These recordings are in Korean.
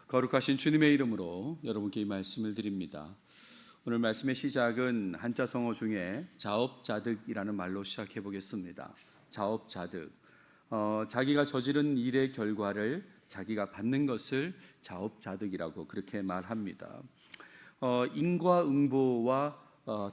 거룩하신 주님의 이름으로 여러분께 이 말씀을 드립니다. 오늘 말씀의 시작은 한자 성어 중에 자업자득이라는 말로 시작해 보겠습니다. 자업자득. 자기가 저지른 일의 결과를 자기가 받는 것을 자업자득이라고 그렇게 말합니다. 인과응보와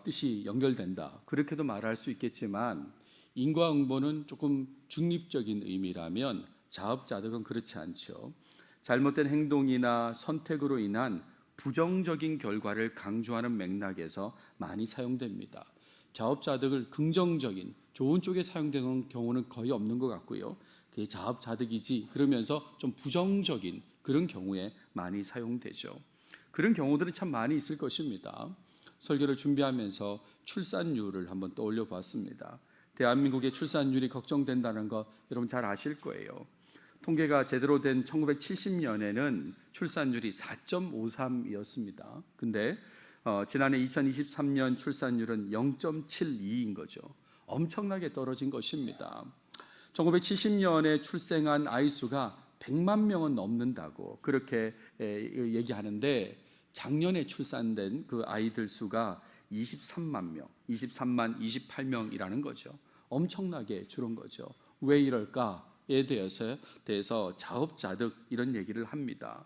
뜻이 연결된다, 그렇게도 말할 수 있겠지만 인과응보는 조금 중립적인 의미라면 자업자득은 그렇지 않죠. 잘못된 행동이나 선택으로 인한 부정적인 결과를 강조하는 맥락에서 많이 사용됩니다. 자업자득을 긍정적인 좋은 쪽에 사용되는 경우는 거의 없는 것 같고요. 그게 자업자득이지 그러면서 좀 부정적인 그런 경우에 많이 사용되죠. 그런 경우들은 참 많이 있을 것입니다. 설교를 준비하면서 출산율을 한번 떠올려 봤습니다. 대한민국의 출산율이 걱정된다는 거 여러분 잘 아실 거예요. 통계가 제대로 된 1970년에는 출산율이 4.53이었습니다. 근데 지난해 2023년 출산율은 0.72인 거죠. 엄청나게 떨어진 것입니다. 1970년에 출생한 아이 수가 100만 명은 넘는다고 그렇게 얘기하는데 작년에 출산된 그 아이들 수가 23만 명, 23만 28명이라는 거죠. 엄청나게 줄은 거죠. 왜 이럴까? 에 대해서 자업자득 이런 얘기를 합니다.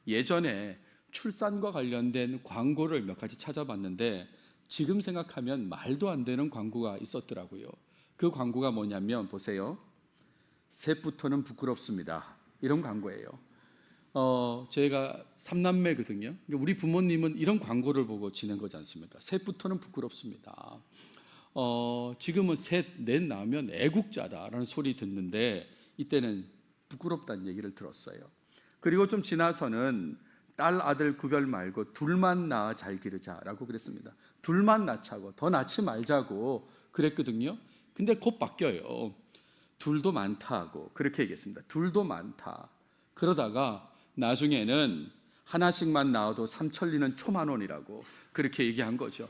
예전에 출산과 관련된 광고를 몇 가지 찾아봤는데 지금 생각하면 말도 안 되는 광고가 있었더라고요. 그 광고가 뭐냐면 보세요. 셋부터는 부끄럽습니다. 이런 광고예요. 저희가 3남매거든요. 우리 부모님은 이런 광고를 보고 지낸 거지 않습니까? 셋부터는 부끄럽습니다. 지금은 셋, 넷 낳으면 애국자다라는 소리 듣는데 이때는 부끄럽다는 얘기를 들었어요. 그리고 좀 지나서는 딸, 아들 구별 말고 둘만 낳아 잘 기르자라고 그랬습니다. 둘만 낳자고, 더 낳지 말자고 그랬거든요. 근데 곧 바뀌어요. 둘도 많다고 그렇게 얘기했습니다. 둘도 많다. 그러다가 나중에는 하나씩만 낳아도 삼천리는 초만원이라고 그렇게 얘기한 거죠.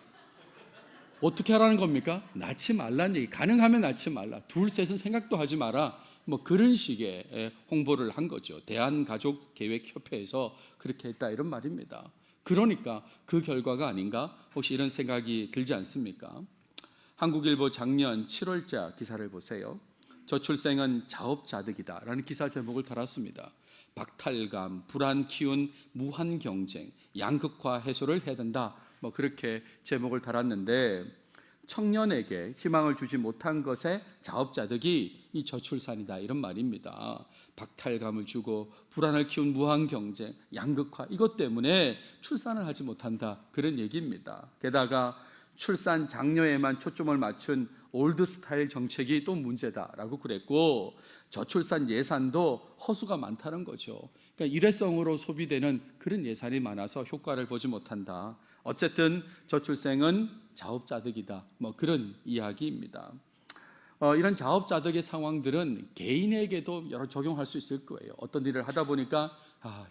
어떻게 하라는 겁니까? 낳지 말라는 얘기. 가능하면 낳지 말라. 둘, 셋은 생각도 하지 마라. 뭐 그런 식의 홍보를 한 거죠. 대한가족계획협회에서 그렇게 했다 이런 말입니다. 그러니까 그 결과가 아닌가? 혹시 이런 생각이 들지 않습니까? 한국일보 작년 7월자 기사를 보세요. 저출생은 자업자득이다 라는 기사 제목을 달았습니다. 박탈감, 불안 키운 무한 경쟁, 양극화 해소를 해야 된다. 뭐 그렇게 제목을 달았는데 청년에게 희망을 주지 못한 것에 자업자득이 이 저출산이다 이런 말입니다. 박탈감을 주고 불안을 키운 무한 경쟁, 양극화 이것 때문에 출산을 하지 못한다 그런 얘기입니다. 게다가 출산 장려에만 초점을 맞춘 올드 스타일 정책이 또 문제다라고 그랬고 저출산 예산도 허수가 많다는 거죠. 그러니까 일회성으로 소비되는 그런 예산이 많아서 효과를 보지 못한다. 어쨌든 저출생은 자업자득이다. 뭐 그런 이야기입니다. 이런 자업자득의 상황들은 개인에게도 여러 적용할 수 있을 거예요. 어떤 일을 하다 보니까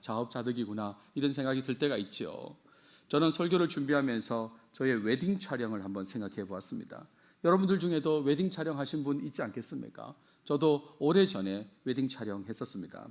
자업자득이구나 이런 생각이 들 때가 있죠. 저는 설교를 준비하면서 저의 웨딩 촬영을 한번 생각해 보았습니다. 여러분들 중에도 웨딩 촬영 하신 분 있지 않겠습니까? 저도 오래전에 웨딩 촬영 했었습니다.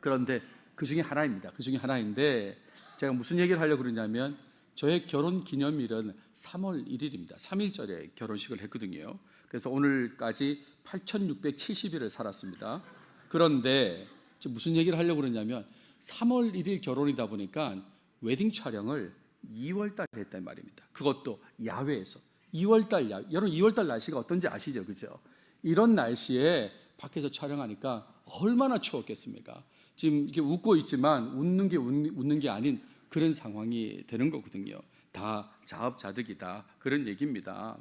그런데 그 중에 하나입니다. 그 중에 하나인데 제가 무슨 얘기를 하려고 그러냐면 저의 결혼 기념일은 3월 1일입니다. 3일절에 결혼식을 했거든요. 그래서 오늘까지 8670일을 살았습니다. 그런데 무슨 얘기를 하려고 그러냐면 3월 1일 결혼이다 보니까 웨딩 촬영을 2월달에 했단 말입니다. 그것도 야외에서 2월달 여러분 2월달 날씨가 어떤지 아시죠? 그죠? 이런 날씨에 밖에서 촬영하니까 얼마나 추웠겠습니까? 지금 이렇게 웃고 있지만 웃는 게 아닌 그런 상황이 되는 거거든요. 다 자업자득이다 그런 얘기입니다.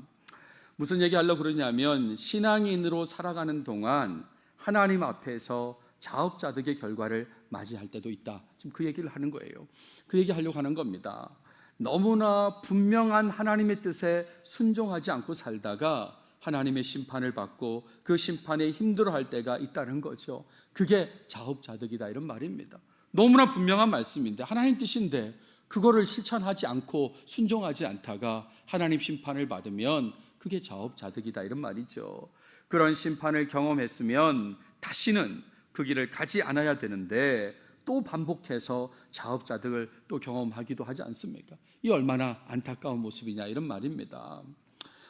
무슨 얘기 하려고 그러냐면 신앙인으로 살아가는 동안 하나님 앞에서 자업자득의 결과를 맞이할 때도 있다. 지금 그 얘기를 하는 거예요. 그 얘기 하려고 하는 겁니다. 너무나 분명한 하나님의 뜻에 순종하지 않고 살다가 하나님의 심판을 받고 그 심판에 힘들어할 때가 있다는 거죠. 그게 자업자득이다 이런 말입니다. 너무나 분명한 말씀인데 하나님 뜻인데 그거를 실천하지 않고 순종하지 않다가 하나님 심판을 받으면 그게 자업자득이다 이런 말이죠. 그런 심판을 경험했으면 다시는 그 길을 가지 않아야 되는데 또 반복해서 자업자득을 또 경험하기도 하지 않습니까? 이 얼마나 안타까운 모습이냐 이런 말입니다.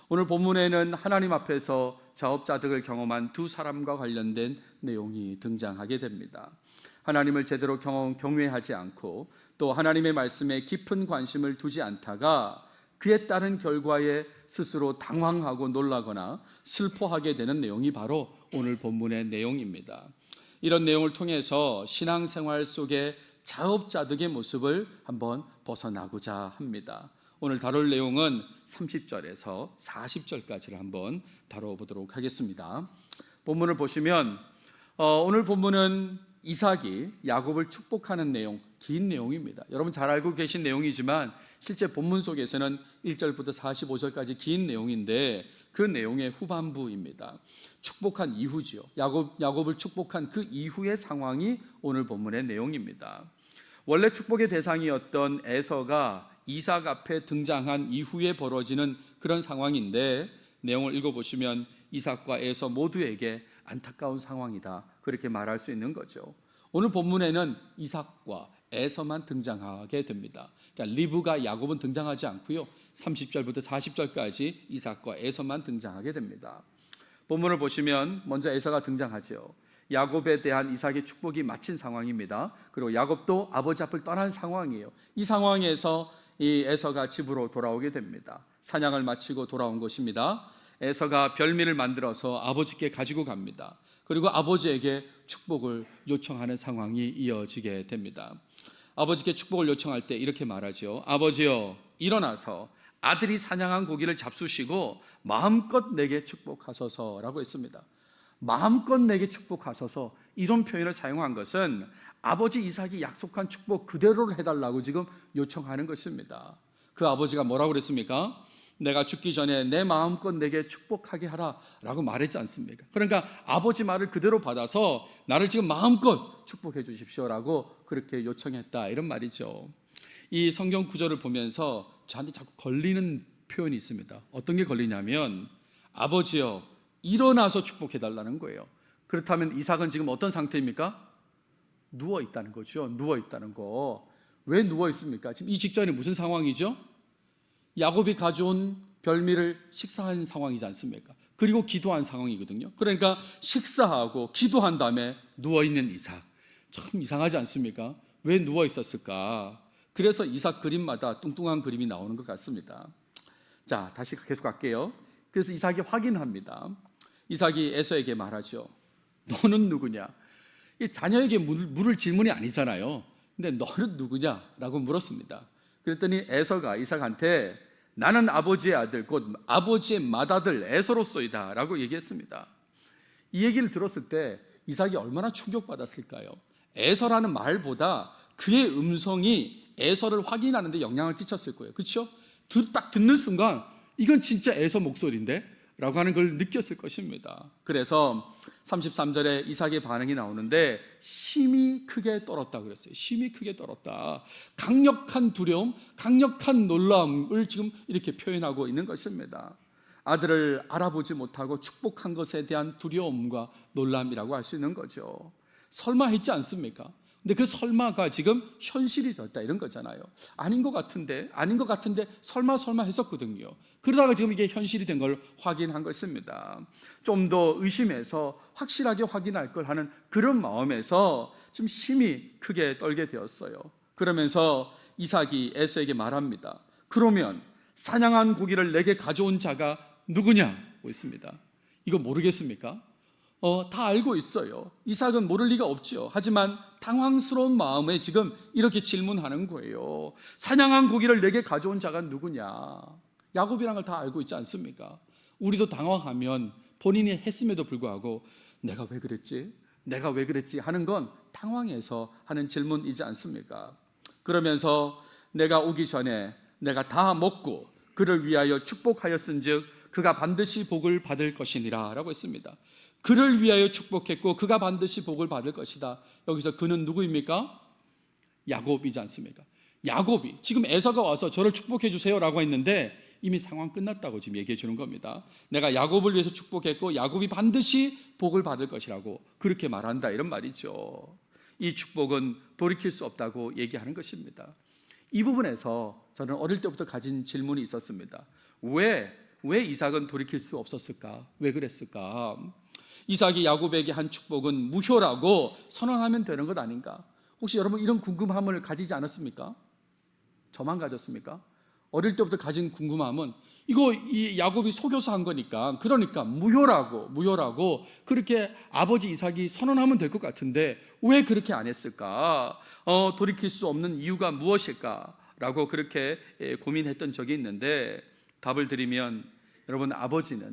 오늘 본문에는 하나님 앞에서 자업자득을 경험한 두 사람과 관련된 내용이 등장하게 됩니다. 하나님을 제대로 경외하지 않고 또 하나님의 말씀에 깊은 관심을 두지 않다가 그에 따른 결과에 스스로 당황하고 놀라거나 슬퍼하게 되는 내용이 바로 오늘 본문의 내용입니다. 이런 내용을 통해서 신앙생활 속에 자업자득의 모습을 한번 벗어나고자 합니다. 오늘 다룰 내용은 30절에서 40절까지를 한번 다뤄보도록 하겠습니다. 본문을 보시면 오늘 본문은 이삭이 야곱을 축복하는 내용, 긴 내용입니다. 여러분 잘 알고 계신 내용이지만 실제 본문 속에서는 1절부터 45절까지 긴 내용인데 그 내용의 후반부입니다. 축복한 이후지요. 야곱을 축복한 그 이후의 상황이 오늘 본문의 내용입니다. 원래 축복의 대상이었던 에서가 이삭 앞에 등장한 이후에 벌어지는 그런 상황인데 내용을 읽어보시면 이삭과 에서 모두에게 안타까운 상황이다, 그렇게 말할 수 있는 거죠. 오늘 본문에는 이삭과 에서만 등장하게 됩니다. 그러니까 리브가 야곱은 등장하지 않고요, 30절부터 40절까지 이삭과 에서만 등장하게 됩니다. 본문을 보시면 먼저 에서가 등장하죠. 야곱에 대한 이삭의 축복이 마친 상황입니다. 그리고 야곱도 아버지 앞을 떠난 상황이에요. 이 상황에서 이 에서가 집으로 돌아오게 됩니다. 사냥을 마치고 돌아온 것입니다. 에서가 별미를 만들어서 아버지께 가지고 갑니다. 그리고 아버지에게 축복을 요청하는 상황이 이어지게 됩니다. 아버지께 축복을 요청할 때 이렇게 말하죠. 아버지여, 일어나서 아들이 사냥한 고기를 잡수시고 마음껏 내게 축복하소서라고 했습니다. 마음껏 내게 축복하소서, 이런 표현을 사용한 것은 아버지 이삭이 약속한 축복 그대로 해달라고 지금 요청하는 것입니다. 그 아버지가 뭐라고 그랬습니까? 내가 죽기 전에 내 마음껏 내게 축복하게 하라 라고 말했지 않습니까? 그러니까 아버지 말을 그대로 받아서 나를 지금 마음껏 축복해 주십시오라고 그렇게 요청했다, 이런 말이죠. 이 성경 구절을 보면서 저한테 자꾸 걸리는 표현이 있습니다. 어떤 게 걸리냐면 아버지여, 일어나서 축복해 달라는 거예요. 그렇다면 이삭은 지금 어떤 상태입니까? 누워 있다는 거죠. 누워 있다는 거. 왜 누워 있습니까? 지금 이 직전에 무슨 상황이죠? 야곱이 가져온 별미를 식사한 상황이지 않습니까? 그리고 기도한 상황이거든요. 그러니까 식사하고 기도한 다음에 누워 있는 이삭. 참 이상하지 않습니까? 왜 누워 있었을까? 그래서 이삭 그림마다 뚱뚱한 그림이 나오는 것 같습니다. 자, 다시 계속 갈게요. 그래서 이삭이 확인합니다. 이삭이 에서에게 말하죠. 너는 누구냐? 이 자녀에게 물을 질문이 아니잖아요. 근데 너는 누구냐라고 물었습니다. 그랬더니 에서가 이삭한테 나는 아버지의 아들, 곧 아버지의 맏아들 에서로소이다 라고 얘기했습니다. 이 얘기를 들었을 때 이삭이 얼마나 충격받았을까요? 에서라는 말보다 그의 음성이 에서를 확인하는 데 영향을 끼쳤을 거예요. 그렇죠? 딱 듣는 순간 이건 진짜 에서 목소리인데? 라고 하는 걸 느꼈을 것입니다. 그래서 33절에 이삭의 반응이 나오는데 심히 크게 떨었다 그랬어요. 심히 크게 떨었다. 강력한 두려움, 강력한 놀라움을 지금 이렇게 표현하고 있는 것입니다. 아들을 알아보지 못하고 축복한 것에 대한 두려움과 놀람이라고 할 수 있는 거죠. 설마 했지 않습니까? 근데 그 설마가 지금 현실이 됐다, 이런 거잖아요. 아닌 것 같은데 설마 했었거든요. 그러다가 지금 이게 현실이 된 걸 확인한 것입니다. 좀 더 의심해서 확실하게 확인할 걸 하는 그런 마음에서 좀 심히 크게 떨게 되었어요. 그러면서 이삭이 에서에게 말합니다. 그러면 사냥한 고기를 내게 가져온 자가 누구냐고 있습니다. 이거 모르겠습니까? 다 알고 있어요. 이삭은 모를 리가 없죠. 하지만 당황스러운 마음에 지금 이렇게 질문하는 거예요. 사냥한 고기를 내게 가져온 자가 누구냐? 야곱이란 걸 다 알고 있지 않습니까? 우리도 당황하면 본인이 했음에도 불구하고 내가 왜 그랬지 하는 건 당황해서 하는 질문이지 않습니까? 그러면서 내가 오기 전에 내가 다 먹고 그를 위하여 축복하였은즉 그가 반드시 복을 받을 것이니라 라고 했습니다. 그를 위하여 축복했고 그가 반드시 복을 받을 것이다. 여기서 그는 누구입니까? 야곱이지 않습니까? 야곱이 지금 에서가 와서 저를 축복해 주세요 라고 했는데 이미 상황 끝났다고 지금 얘기해 주는 겁니다. 내가 야곱을 위해서 축복했고 야곱이 반드시 복을 받을 것이라고 그렇게 말한다, 이런 말이죠. 이 축복은 돌이킬 수 없다고 얘기하는 것입니다. 이 부분에서 저는 어릴 때부터 가진 질문이 있었습니다. 왜 이삭은 돌이킬 수 없었을까? 왜 그랬을까? 이삭이 야곱에게 한 축복은 무효라고 선언하면 되는 것 아닌가? 혹시 여러분 이런 궁금함을 가지지 않았습니까? 저만 가졌습니까? 어릴 때부터 가진 궁금함은 이 야곱이 속여서 한 거니까, 그러니까 무효라고 그렇게 아버지 이삭이 선언하면 될 것 같은데 왜 그렇게 안 했을까? 돌이킬 수 없는 이유가 무엇일까? 라고 그렇게 고민했던 적이 있는데, 답을 드리면 여러분,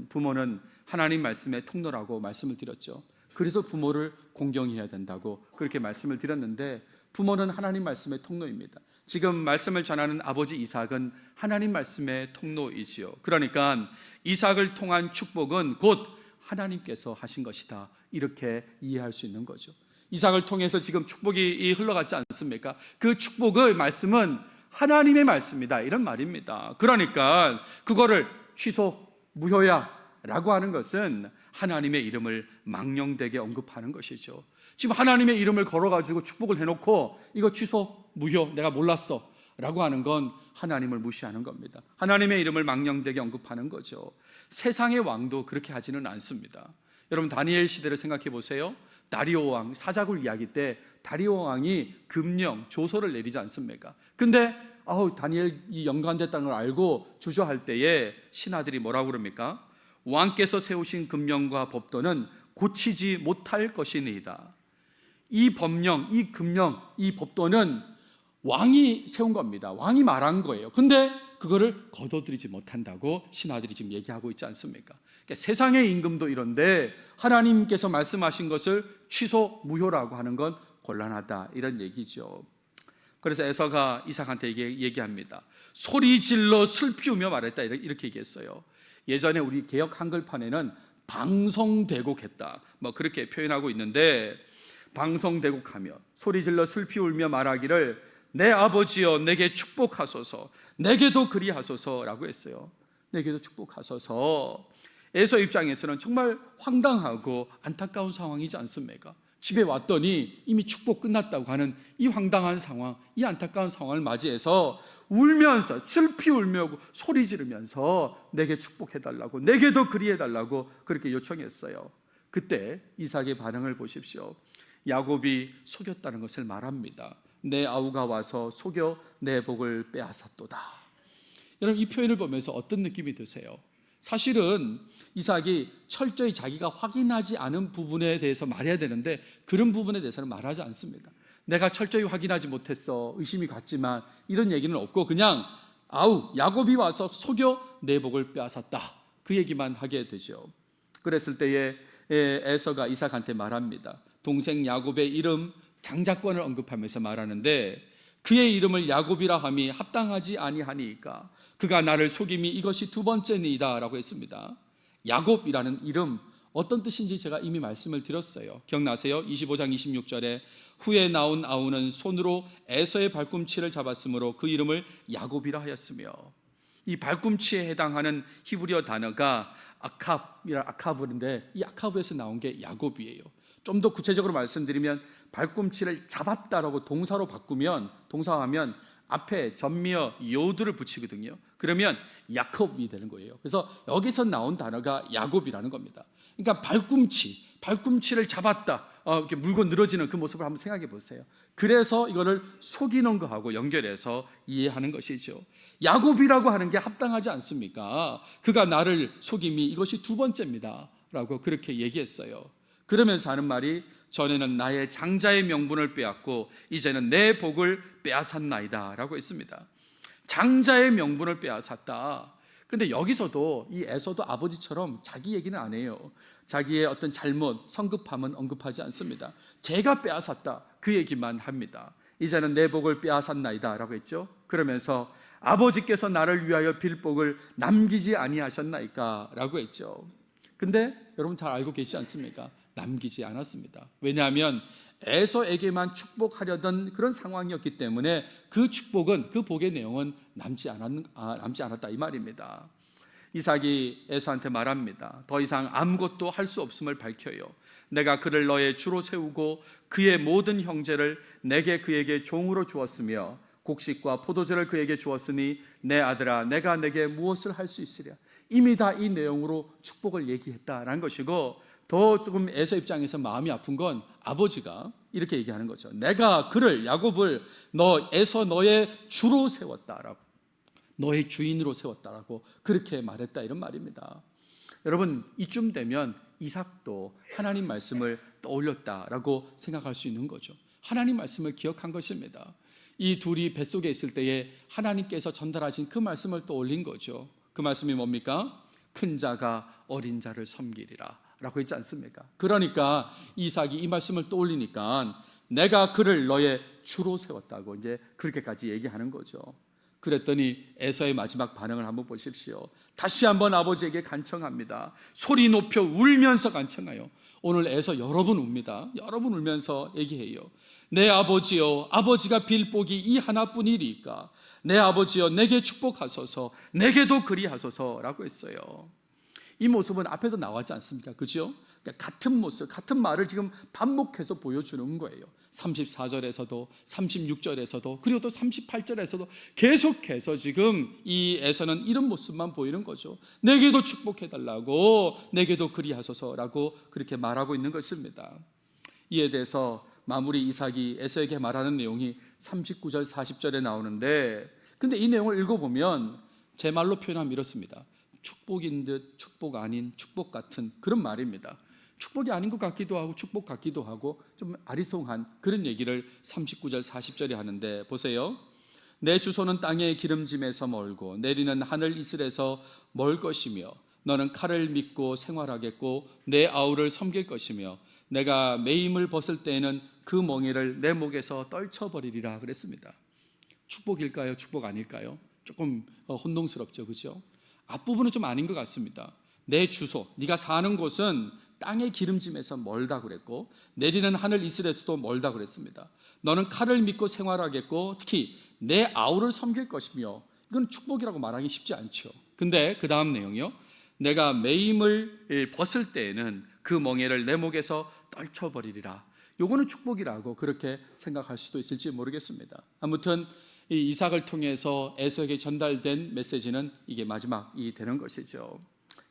부모는 하나님 말씀의 통로라고 말씀을 드렸죠. 그래서 부모를 공경해야 된다고 그렇게 말씀을 드렸는데, 부모는 하나님 말씀의 통로입니다. 지금 말씀을 전하는 아버지 이삭은 하나님 말씀의 통로이지요. 그러니까 이삭을 통한 축복은 곧 하나님께서 하신 것이다, 이렇게 이해할 수 있는 거죠. 이삭을 통해서 지금 축복이 흘러갔지 않습니까? 그 축복의 말씀은 하나님의 말씀이다, 이런 말입니다. 그러니까 그거를 취소, 무효야 라고 하는 것은 하나님의 이름을 망령되게 언급하는 것이죠. 지금 하나님의 이름을 걸어가지고 축복을 해놓고 이거 취소, 무효, 내가 몰랐어 라고 하는 건 하나님을 무시하는 겁니다. 하나님의 이름을 망령되게 언급하는 거죠. 세상의 왕도 그렇게 하지는 않습니다. 여러분, 다니엘 시대를 생각해 보세요. 다리오 왕 사자굴 이야기 때 다리오 왕이 금령, 조서를 내리지 않습니까? 근데 다니엘이 연관됐다는 걸 알고 주저할 때에 신하들이 뭐라고 그럽니까? 왕께서 세우신 금령과 법도는 고치지 못할 것이니이다. 이 법령, 이 금령, 이 법도는 왕이 세운 겁니다. 왕이 말한 거예요. 근데 그거를 거둬들이지 못한다고 신하들이 지금 얘기하고 있지 않습니까? 그러니까 세상의 임금도 이런데 하나님께서 말씀하신 것을 취소, 무효라고 하는 건 곤란하다, 이런 얘기죠. 그래서 에서가 이삭한테 얘기합니다. 소리 질러 슬피우며 말했다, 이렇게 얘기했어요. 예전에 우리 개역 한글판에는 방송대곡했다, 그렇게 표현하고 있는데, 방송대곡하며 소리 질러 슬피 울며 말하기를 내 아버지여 내게 축복하소서, 내게도 그리하소서라고 했어요. 내게도 축복하소서. 에서 입장에서는 정말 황당하고 안타까운 상황이지 않습니까? 집에 왔더니 이미 축복 끝났다고 하는 이 황당한 상황, 이 안타까운 상황을 맞이해서 울면서, 슬피 울며 소리 지르면서 내게 축복해달라고, 내게도 그리해달라고 그렇게 요청했어요. 그때 이삭의 반응을 보십시오. 야곱이 속였다는 것을 말합니다. 내 아우가 와서 속여 내 복을 빼앗았도다. 여러분, 이 표현을 보면서 어떤 느낌이 드세요? 사실은 이삭이 철저히 자기가 확인하지 않은 부분에 대해서 말해야 되는데 그런 부분에 대해서는 말하지 않습니다. 내가 철저히 확인하지 못했어, 의심이 갔지만, 이런 얘기는 없고 그냥 야곱이 와서 속여 내 복을 빼앗았다, 그 얘기만 하게 되죠. 그랬을 때에 에서가 이삭한테 말합니다. 동생 야곱의 이름 장자권을 언급하면서 말하는데, 그의 이름을 야곱이라 함이 합당하지 아니하니까 그가 나를 속임이 이것이 두 번째니이다 라고 했습니다. 야곱이라는 이름, 어떤 뜻인지 제가 이미 말씀을 드렸어요. 기억나세요? 25장 26절에 후에 나온 아우는 손으로 에서의 발꿈치를 잡았으므로 그 이름을 야곱이라 하였으며, 이 발꿈치에 해당하는 히브리어 단어가 아카브인데 이 아카브에서 나온 게 야곱이에요. 좀 더 구체적으로 말씀드리면 발꿈치를 잡았다라고 동사로 바꾸면, 동사하면 앞에 전미어 요드를 붙이거든요. 그러면 야콥이 되는 거예요. 그래서 여기서 나온 단어가 야곱이라는 겁니다. 그러니까 발꿈치를 잡았다, 이렇게 물고 늘어지는 그 모습을 한번 생각해 보세요. 그래서 이거를 속이는 거하고 연결해서 이해하는 것이죠. 야곱이라고 하는 게 합당하지 않습니까? 그가 나를 속임이 이것이 두 번째입니다 라고 그렇게 얘기했어요. 그러면서 하는 말이, 전에는 나의 장자의 명분을 빼앗고 이제는 내 복을 빼앗았나이다 라고 했습니다. 장자의 명분을 빼앗았다. 근데 여기서도 이 에서도 아버지처럼 자기 얘기는 안 해요. 자기의 어떤 잘못, 성급함은 언급하지 않습니다. 제가 빼앗았다, 그 얘기만 합니다. 이제는 내 복을 빼앗았나이다 라고 했죠. 그러면서 아버지께서 나를 위하여 빌 복을 남기지 아니하셨나이까 라고 했죠. 근데 여러분 잘 알고 계시지 않습니까? 남기지 않았습니다. 왜냐하면 에서에게만 축복하려던 그런 상황이었기 때문에 그 축복은, 그 복의 내용은 남지 않았다, 이 말입니다. 이삭이 에서한테 말합니다. 더 이상 아무것도 할 수 없음을 밝혀요. 내가 그를 너의 주로 세우고 그의 모든 형제를 내게 그에게 종으로 주었으며 곡식과 포도주를 그에게 주었으니 내 아들아 내가 내게 무엇을 할 수 있으랴. 이미 다 이 내용으로 축복을 얘기했다라는 것이고, 더 조금 에서 입장에서 마음이 아픈 건 아버지가 이렇게 얘기하는 거죠. 내가 그를, 야곱을 에서 너의 주로 세웠다라고, 너의 주인으로 세웠다라고 그렇게 말했다, 이런 말입니다. 여러분, 이쯤 되면 이삭도 하나님 말씀을 떠올렸다라고 생각할 수 있는 거죠. 하나님 말씀을 기억한 것입니다. 이 둘이 뱃속에 있을 때에 하나님께서 전달하신 그 말씀을 떠올린 거죠. 그 말씀이 뭡니까? 큰 자가 어린 자를 섬기리라 라고 했지 않습니까? 그러니까 이삭이 이 말씀을 떠올리니까 내가 그를 너의 주로 세웠다고 이제 그렇게까지 얘기하는 거죠. 그랬더니 에서의 마지막 반응을 한번 보십시오. 다시 한번 아버지에게 간청합니다. 소리 높여 울면서 간청해요. 오늘 에서 여러 번 웁니다. 여러 번 울면서 얘기해요. 내 아버지여, 아버지가 빌 복이 이 하나뿐이리까. 내 아버지여, 내게 축복하소서, 내게도 그리하소서라고 했어요. 이 모습은 앞에도 나왔지 않습니까? 그죠? 그러니까 같은 모습, 같은 말을 지금 반복해서 보여주는 거예요. 34절에서도 36절에서도 그리고 또 38절에서도 계속해서 지금 이 에서는 이런 모습만 보이는 거죠. 내게도 축복해달라고, 내게도 그리하소서라고 그렇게 말하고 있는 것입니다. 이에 대해서 마무리 이삭이 에서에게 말하는 내용이 39절 40절에 나오는데, 근데 이 내용을 읽어보면 제 말로 표현하면 이렇습니다. 축복인 듯 축복 아닌 축복 같은 그런 말입니다. 축복이 아닌 것 같기도 하고 축복 같기도 하고 좀 아리송한 그런 얘기를 39절 40절에 하는데, 보세요. 내 주소는 땅의 기름짐에서 멀고 내리는 하늘 이슬에서 멀 것이며 너는 칼을 믿고 생활하겠고 내 아우를 섬길 것이며 내가 매임을 벗을 때에는 그 멍에를 내 목에서 떨쳐버리리라 그랬습니다. 축복일까요? 축복 아닐까요? 조금 혼동스럽죠, 그죠? 앞부분은 좀 아닌 것 같습니다. 내 주소, 네가 사는 곳은 땅의 기름짐에서 멀다 그랬고 내리는 하늘 이슬에서도 멀다 그랬습니다. 너는 칼을 믿고 생활하겠고 특히 내 아우를 섬길 것이며, 이건 축복이라고 말하기 쉽지 않죠. 근데 그 다음 내용이요. 내가 매임을 벗을 때에는 그 멍에를 내 목에서 떨쳐버리리라. 요거는 축복이라고 그렇게 생각할 수도 있을지 모르겠습니다. 아무튼 이 이삭을 통해서 에서에게 전달된 메시지는 이게 마지막이 되는 것이죠.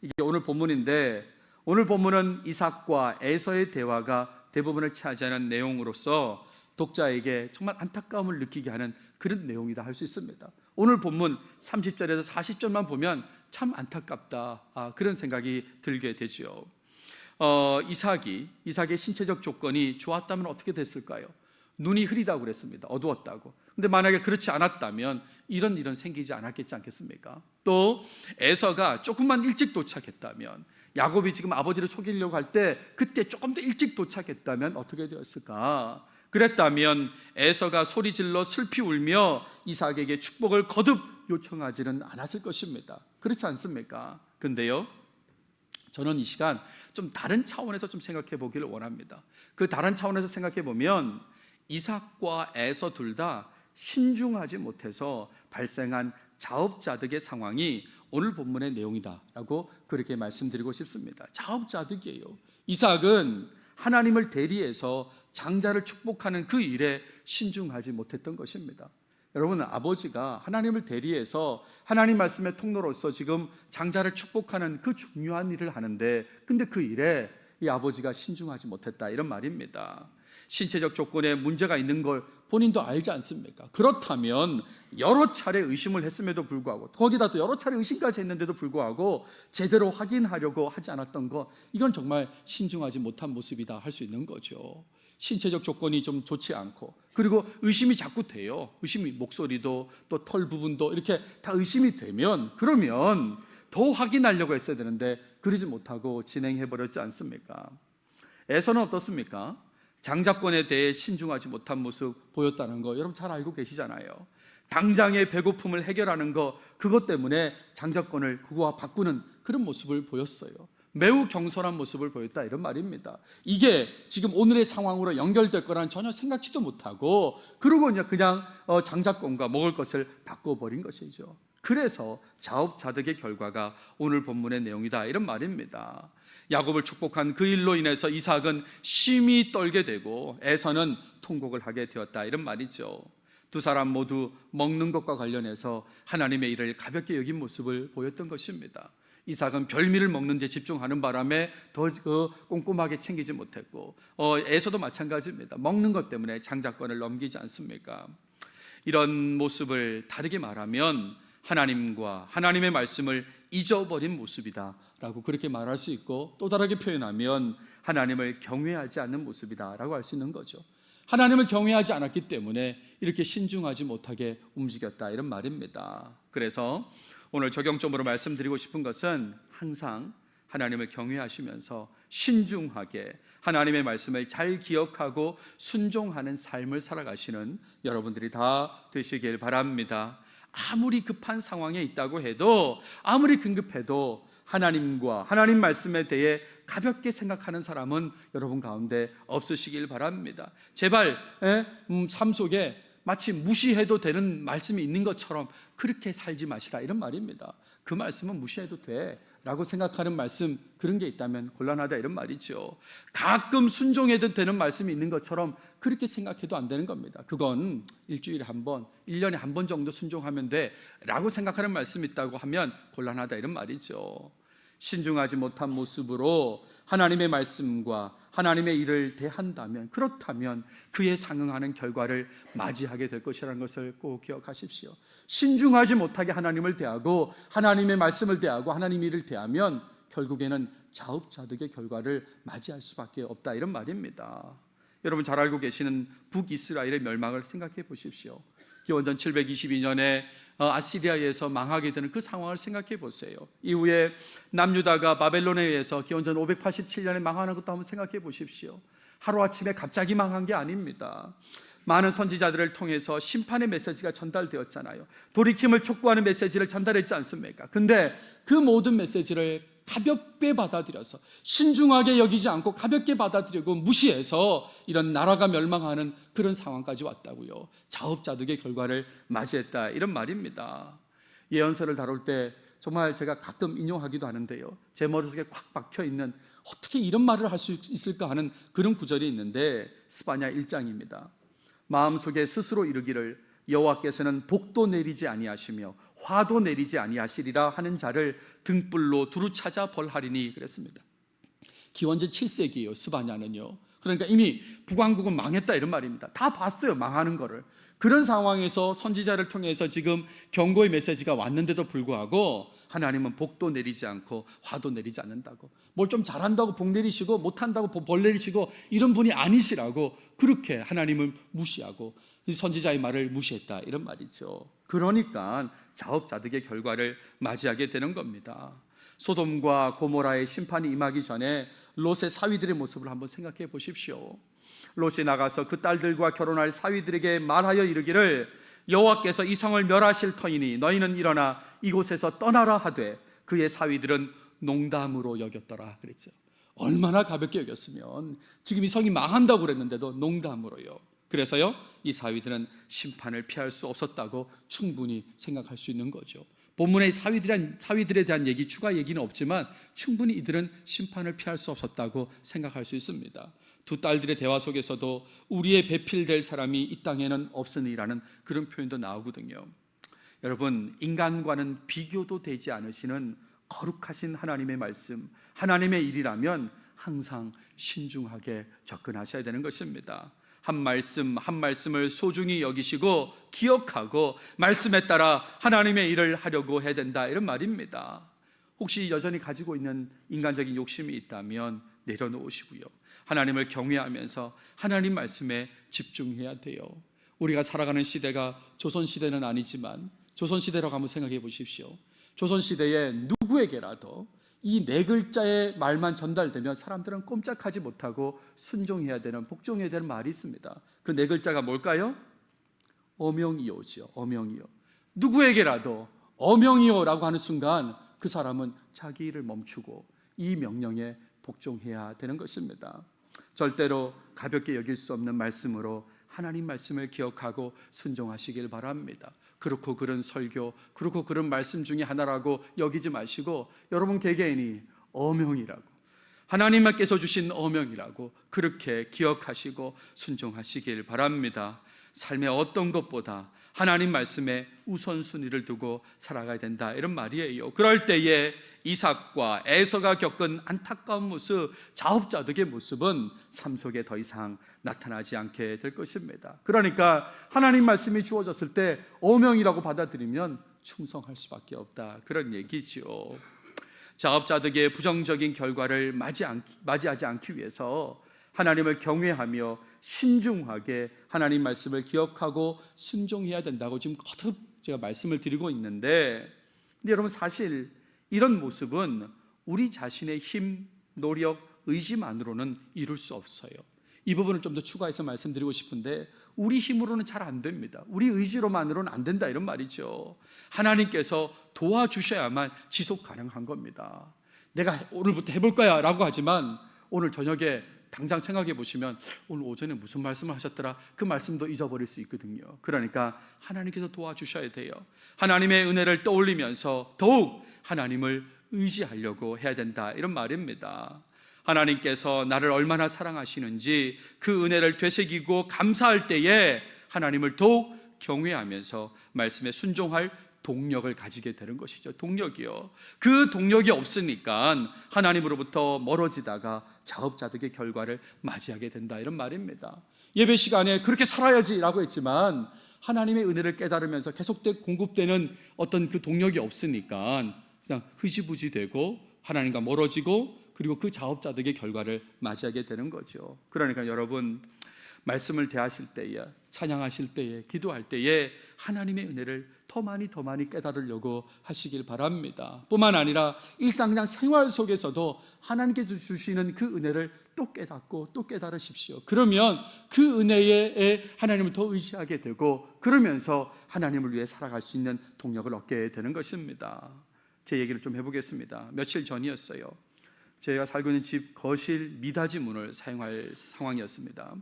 이게 오늘 본문인데, 오늘 본문은 이삭과 에서의 대화가 대부분을 차지하는 내용으로서 독자에게 정말 안타까움을 느끼게 하는 그런 내용이다 할 수 있습니다. 오늘 본문 30절에서 40절만 보면 참 안타깝다, 그런 생각이 들게 되죠. 이삭의 신체적 조건이 좋았다면 어떻게 됐을까요? 눈이 흐리다고 그랬습니다. 어두웠다고. 근데 만약에 그렇지 않았다면 이런 일은 생기지 않았겠지 않겠습니까? 또 에서가 조금만 일찍 도착했다면, 야곱이 지금 아버지를 속이려고 할 때 그때 조금 더 일찍 도착했다면 어떻게 되었을까? 그랬다면 에서가 소리질러 슬피 울며 이삭에게 축복을 거듭 요청하지는 않았을 것입니다. 그렇지 않습니까? 근데요, 저는 이 시간 좀 다른 차원에서 좀 생각해 보기를 원합니다. 그 다른 차원에서 생각해 보면 이삭과 에서 둘 다 신중하지 못해서 발생한 자업자득의 상황이 오늘 본문의 내용이다라고 그렇게 말씀드리고 싶습니다. 자업자득이에요. 이삭은 하나님을 대리해서 장자를 축복하는 그 일에 신중하지 못했던 것입니다. 여러분, 아버지가 하나님을 대리해서 하나님 말씀의 통로로서 지금 장자를 축복하는 그 중요한 일을 하는데, 근데 그 일에 이 아버지가 신중하지 못했다, 이런 말입니다. 신체적 조건에 문제가 있는 걸 본인도 알지 않습니까? 그렇다면 여러 차례 의심을 했음에도 불구하고, 거기다 또 여러 차례 의심까지 했는데도 불구하고 제대로 확인하려고 하지 않았던 것, 이건 정말 신중하지 못한 모습이다 할 수 있는 거죠. 신체적 조건이 좀 좋지 않고, 그리고 의심이 자꾸 돼요. 의심이, 목소리도 또 털 부분도 이렇게 다 의심이 되면, 그러면 더 확인하려고 했어야 되는데 그러지 못하고 진행해버렸지 않습니까? 에서는 어떻습니까? 장자권에 대해 신중하지 못한 모습 보였다는 거 여러분 잘 알고 계시잖아요. 당장의 배고픔을 해결하는 거, 그것 때문에 장자권을 그거와 바꾸는 그런 모습을 보였어요. 매우 경솔한 모습을 보였다, 이런 말입니다. 이게 지금 오늘의 상황으로 연결될 거란 전혀 생각지도 못하고, 그러고 그냥 장자권과 먹을 것을 바꿔버린 것이죠. 그래서 자업자득의 결과가 오늘 본문의 내용이다, 이런 말입니다. 야곱을 축복한 그 일로 인해서 이삭은 심히 떨게 되고 에서는 통곡을 하게 되었다, 이런 말이죠. 두 사람 모두 먹는 것과 관련해서 하나님의 일을 가볍게 여긴 모습을 보였던 것입니다. 이삭은 별미를 먹는 데 집중하는 바람에 더 꼼꼼하게 챙기지 못했고, 에서도 마찬가지입니다. 먹는 것 때문에 장자권을 넘기지 않습니까? 이런 모습을 다르게 말하면 하나님과 하나님의 말씀을 잊어버린 모습이다 라고 그렇게 말할 수 있고, 또 다르게 표현하면 하나님을 경외하지 않는 모습이다 라고 할 수 있는 거죠. 하나님을 경외하지 않았기 때문에 이렇게 신중하지 못하게 움직였다, 이런 말입니다. 그래서 오늘 적용점으로 말씀드리고 싶은 것은 항상 하나님을 경외하시면서 신중하게 하나님의 말씀을 잘 기억하고 순종하는 삶을 살아가시는 여러분들이 다 되시길 바랍니다. 아무리 급한 상황에 있다고 해도, 아무리 긴급해도 하나님과 하나님 말씀에 대해 가볍게 생각하는 사람은 여러분 가운데 없으시길 바랍니다. 제발 삶 속에 마치 무시해도 되는 말씀이 있는 것처럼 그렇게 살지 마시라, 이런 말입니다. 그 말씀은 무시해도 돼 라고 생각하는 말씀, 그런 게 있다면 곤란하다, 이런 말이죠. 가끔 순종해도 되는 말씀이 있는 것처럼 그렇게 생각해도 안 되는 겁니다. 그건 일주일에 한 번, 1년에 한 번 정도 순종하면 돼 라고 생각하는 말씀이 있다고 하면 곤란하다, 이런 말이죠. 신중하지 못한 모습으로 하나님의 말씀과 하나님의 일을 대한다면, 그렇다면 그에 상응하는 결과를 맞이하게 될 것이라는 것을 꼭 기억하십시오. 신중하지 못하게 하나님을 대하고 하나님의 말씀을 대하고 하나님의 일을 대하면 결국에는 자업자득의 결과를 맞이할 수밖에 없다, 이런 말입니다. 여러분 잘 알고 계시는 북이스라엘의 멸망을 생각해 보십시오. 기원전 722년에 아시리아에서 망하게 되는 그 상황을 생각해 보세요. 이후에 남유다가 바벨론에 의해서 기원전 587년에 망하는 것도 한번 생각해 보십시오. 하루아침에 갑자기 망한 게 아닙니다. 많은 선지자들을 통해서 심판의 메시지가 전달되었잖아요. 돌이킴을 촉구하는 메시지를 전달했지 않습니까? 근데 그 모든 메시지를 가볍게 받아들여서, 신중하게 여기지 않고 가볍게 받아들이고 무시해서 이런 나라가 멸망하는 그런 상황까지 왔다고요. 자업자득의 결과를 맞이했다, 이런 말입니다. 예언서를 다룰 때 정말 제가 가끔 인용하기도 하는데요, 제 머릿속에 콱 박혀있는, 어떻게 이런 말을 할 수 있을까 하는 그런 구절이 있는데, 스바냐 1장입니다. 마음속에 스스로 이르기를 여호와께서는 복도 내리지 아니하시며 화도 내리지 아니하시리라 하는 자를 등불로 두루 찾아 벌하리니, 그랬습니다. 기원전 7세기예요 스바냐는요. 그러니까 이미 북왕국은 망했다, 이런 말입니다. 다 봤어요, 망하는 거를. 그런 상황에서 선지자를 통해서 지금 경고의 메시지가 왔는데도 불구하고 하나님은 복도 내리지 않고 화도 내리지 않는다고, 뭘 좀 잘한다고 복 내리시고 못한다고 벌 내리시고 이런 분이 아니시라고 그렇게 하나님을 무시하고 선지자의 말을 무시했다, 이런 말이죠. 그러니까 자업자득의 결과를 맞이하게 되는 겁니다. 소돔과 고모라의 심판이 임하기 전에 롯의 사위들의 모습을 한번 생각해 보십시오. 롯이 나가서 그 딸들과 결혼할 사위들에게 말하여 이르기를 여호와께서 이 성을 멸하실 터이니 너희는 일어나 이곳에서 떠나라 하되 그의 사위들은 농담으로 여겼더라, 그랬죠. 얼마나 가볍게 여겼으면, 지금 이 성이 망한다고 그랬는데도 농담으로요. 그래서요, 이 사위들은 심판을 피할 수 없었다고 충분히 생각할 수 있는 거죠. 본문의 사위들에 대한 얘기, 추가 얘기는 없지만 충분히 이들은 심판을 피할 수 없었다고 생각할 수 있습니다. 두 딸들의 대화 속에서도 우리의 배필될 사람이 이 땅에는 없으니라는 그런 표현도 나오거든요. 여러분, 인간과는 비교도 되지 않으시는 거룩하신 하나님의 말씀, 하나님의 일이라면 항상 신중하게 접근하셔야 되는 것입니다. 한 말씀 한 말씀을 소중히 여기시고 기억하고 말씀에 따라 하나님의 일을 하려고 해야 된다, 이런 말입니다. 혹시 여전히 가지고 있는 인간적인 욕심이 있다면 내려놓으시고요, 하나님을 경외하면서 하나님 말씀에 집중해야 돼요. 우리가 살아가는 시대가 조선시대는 아니지만 조선시대라고 한번 생각해 보십시오. 조선시대에 누구에게라도 이 네 글자의 말만 전달되면 사람들은 꼼짝하지 못하고 순종해야 되는, 복종해야 되는 말이 있습니다. 그 네 글자가 뭘까요? 어명이오죠. 어명이오. 누구에게라도 어명이오라고 하는 순간 그 사람은 자기 일을 멈추고 이 명령에 복종해야 되는 것입니다. 절대로 가볍게 여길 수 없는 말씀으로 하나님 말씀을 기억하고 순종하시길 바랍니다. 그렇고 그런 설교, 그렇고 그런 말씀 중에 하나라고 여기지 마시고 여러분 개개인이 어명이라고, 하나님께서 주신 어명이라고 그렇게 기억하시고 순종하시길 바랍니다. 삶의 어떤 것보다 하나님 말씀에 우선순위를 두고 살아가야 된다, 이런 말이에요. 그럴 때에 이삭과 에서가 겪은 안타까운 모습, 자업자득의 모습은 삶 속에 더 이상 나타나지 않게 될 것입니다. 그러니까 하나님 말씀이 주어졌을 때 어명이라고 받아들이면 충성할 수밖에 없다, 그런 얘기죠. 자업자득의 부정적인 결과를 맞이하지 않기 위해서 하나님을 경외하며 신중하게 하나님 말씀을 기억하고 순종해야 된다고 지금 거듭 제가 말씀을 드리고 있는데, 근데 여러분 사실 이런 모습은 우리 자신의 힘, 노력, 의지만으로는 이룰 수 없어요. 이 부분을 좀 더 추가해서 말씀드리고 싶은데, 우리 힘으로는 잘 안 됩니다. 우리 의지로만으로는 안 된다, 이런 말이죠. 하나님께서 도와주셔야만 지속 가능한 겁니다. 내가 오늘부터 해볼 거야 라고 하지만 오늘 저녁에 당장 생각해 보시면 오늘 오전에 무슨 말씀을 하셨더라, 그 말씀도 잊어버릴 수 있거든요. 그러니까 하나님께서 도와주셔야 돼요. 하나님의 은혜를 떠올리면서 더욱 하나님을 의지하려고 해야 된다, 이런 말입니다. 하나님께서 나를 얼마나 사랑하시는지 그 은혜를 되새기고 감사할 때에 하나님을 더욱 경외하면서 말씀에 순종할 동력을 가지게 되는 것이죠. 동력이요. 그 동력이 없으니까 하나님으로부터 멀어지다가 자업자득의 결과를 맞이하게 된다, 이런 말입니다. 예배 시간에 그렇게 살아야지라고 했지만 하나님의 은혜를 깨달으면서 계속되게 공급되는 어떤 그 동력이 없으니까 그냥 흐지부지되고 하나님과 멀어지고, 그리고 그 자업자득의 결과를 맞이하게 되는 거죠. 그러니까 여러분, 말씀을 대하실 때에, 찬양하실 때에, 기도할 때에 하나님의 은혜를 더 많이 깨달으려고 하시길 바랍니다. 뿐만 아니라 일상 그냥 생활 속에서도 하나님께서 주시는 그 은혜를 또 깨닫고 또 깨달으십시오. 그러면 그 은혜에 하나님을 더 의지하게 되고, 그러면서 하나님을 위해 살아갈 수 있는 동력을 얻게 되는 것입니다. 제 얘기를 좀 해보겠습니다. 며칠 전이었어요. 제가 살고 있는 집 거실 미닫이 문을 사용할 상황이었습니다.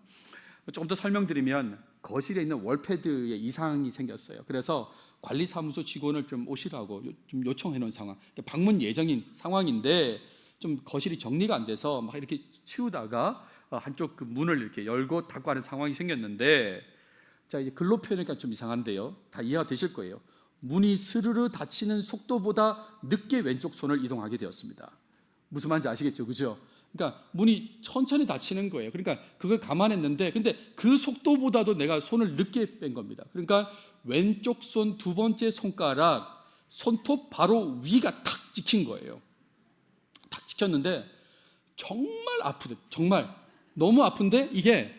조금 더 설명드리면, 거실에 있는 월패드에 이상이 생겼어요. 그래서 관리사무소 직원을 좀 오시라고 좀 요청해 놓은 상황, 방문 예정인 상황인데 좀 거실이 정리가 안 돼서 막 이렇게 치우다가 한쪽 그 문을 이렇게 열고 닫고 하는 상황이 생겼는데, 자, 이제 글로 표현하니까 좀 이상한데요, 다 이해가 되실 거예요. 문이 스르르 닫히는 속도보다 늦게 왼쪽 손을 이동하게 되었습니다. 무슨 말인지 아시겠죠? 그죠? 그러니까 문이 천천히 닫히는 거예요. 그러니까 그걸 감안했는데, 근데 그 속도보다도 내가 손을 늦게 뺀 겁니다. 그러니까 왼쪽 손 두 번째 손가락 손톱 바로 위가 탁 찍힌 거예요. 탁 찍혔는데 정말 아프대. 정말 너무 아픈데 이게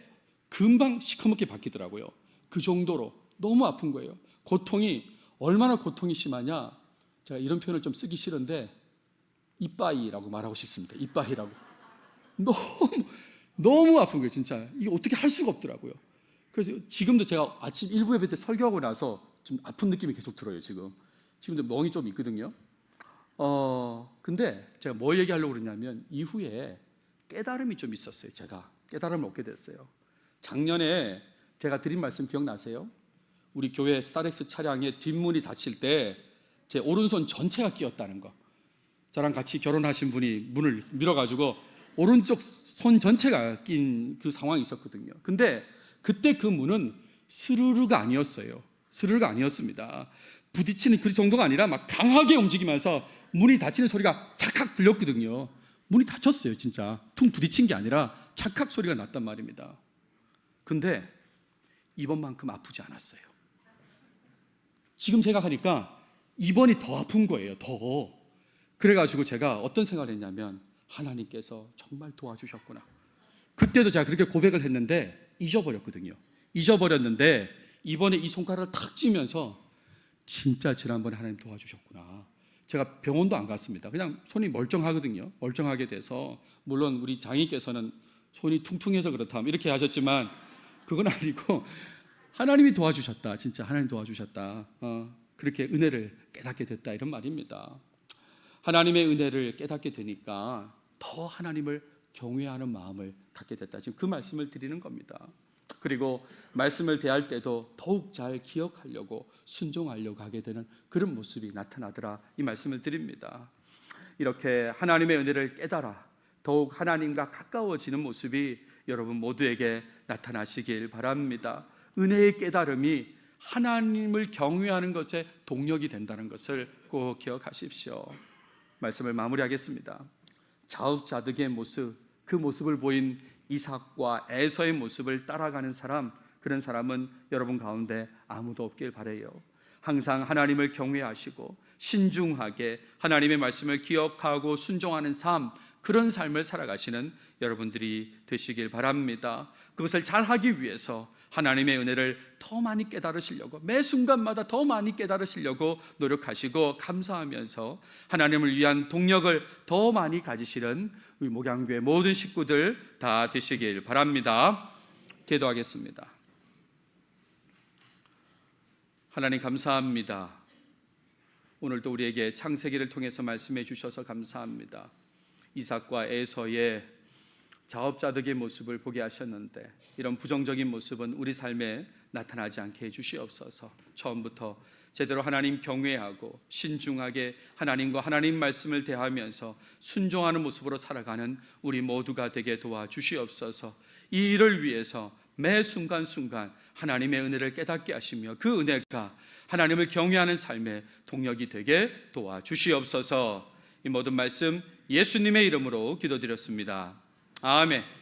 금방 시커멓게 바뀌더라고요. 그 정도로 너무 아픈 거예요. 고통이 얼마나 고통이 심하냐, 제가 이런 표현을 좀 쓰기 싫은데 이빠이라고 말하고 싶습니다. 이빠이라고. 너무 아픈 거예요, 진짜. 이게 어떻게 할 수가 없더라고요. 그래서 지금도 제가 아침 1부 예배 때 설교하고 나서 좀 아픈 느낌이 계속 들어요. 지금도 멍이 좀 있거든요. 근데 제가 뭐 얘기하려고 그러냐면, 이후에 깨달음이 좀 있었어요. 제가 깨달음을 얻게 됐어요. 작년에 제가 드린 말씀 기억나세요? 우리 교회 스타렉스 차량의 뒷문이 닫힐 때 제 오른손 전체가 끼었다는 거. 저랑 같이 결혼하신 분이 문을 밀어가지고 오른쪽 손 전체가 낀 그 상황이 있었거든요. 근데 그때 그 문은 스르르가 아니었어요. 스르르가 아니었습니다. 부딪히는 그 정도가 아니라 막 강하게 움직이면서 문이 닫히는 소리가 착각 들렸거든요. 문이 닫혔어요. 진짜 퉁 부딪힌 게 아니라 착각 소리가 났단 말입니다. 근데 이번만큼 아프지 않았어요. 지금 생각하니까 이번이 더 아픈 거예요. 더. 그래가지고 제가 어떤 생각을 했냐면, 하나님께서 정말 도와주셨구나. 그때도 제가 그렇게 고백을 했는데 잊어버렸거든요. 잊어버렸는데 이번에 이 손가락을 탁 쥐면서 진짜 지난번에 하나님 도와주셨구나. 제가 병원도 안 갔습니다. 그냥 손이 멀쩡하거든요. 멀쩡하게 돼서, 물론 우리 장인께서는 손이 퉁퉁해서 그렇다 이렇게 하셨지만 그건 아니고 하나님이 도와주셨다. 진짜 하나님 도와주셨다. 그렇게 은혜를 깨닫게 됐다, 이런 말입니다. 하나님의 은혜를 깨닫게 되니까 더 하나님을 경외하는 마음을 갖게 됐다. 지금 그 말씀을 드리는 겁니다. 그리고 말씀을 대할 때도 더욱 잘 기억하려고 순종하려고 하게 되는 그런 모습이 나타나더라, 이 말씀을 드립니다. 이렇게 하나님의 은혜를 깨달아 더욱 하나님과 가까워지는 모습이 여러분 모두에게 나타나시길 바랍니다. 은혜의 깨달음이 하나님을 경외하는 것에 동력이 된다는 것을 꼭 기억하십시오. 말씀을 마무리하겠습니다. 자업자득의 모습, 그 모습을 보인 이삭과 에서의 모습을 따라가는 사람, 그런 사람은 여러분 가운데 아무도 없길 바라요. 항상 하나님을 경외하시고 신중하게 하나님의 말씀을 기억하고 순종하는 삶, 그런 삶을 살아가시는 여러분들이 되시길 바랍니다. 그것을 잘하기 위해서 하나님의 은혜를 더 많이 깨달으시려고, 매 순간마다 더 많이 깨달으시려고 노력하시고 감사하면서 하나님을 위한 동력을 더 많이 가지시는 우리 목양교회 모든 식구들 다 되시길 바랍니다. 기도하겠습니다. 하나님 감사합니다. 오늘도 우리에게 창세기를 통해서 말씀해 주셔서 감사합니다. 이삭과 에서의 자업자득의 모습을 보게 하셨는데 이런 부정적인 모습은 우리 삶에 나타나지 않게 해주시옵소서. 처음부터 제대로 하나님 경외하고 신중하게 하나님과 하나님 말씀을 대하면서 순종하는 모습으로 살아가는 우리 모두가 되게 도와주시옵소서. 이 일을 위해서 매 순간순간 하나님의 은혜를 깨닫게 하시며 그 은혜가 하나님을 경외하는 삶의 동력이 되게 도와주시옵소서. 이 모든 말씀 예수님의 이름으로 기도드렸습니다. 아멘.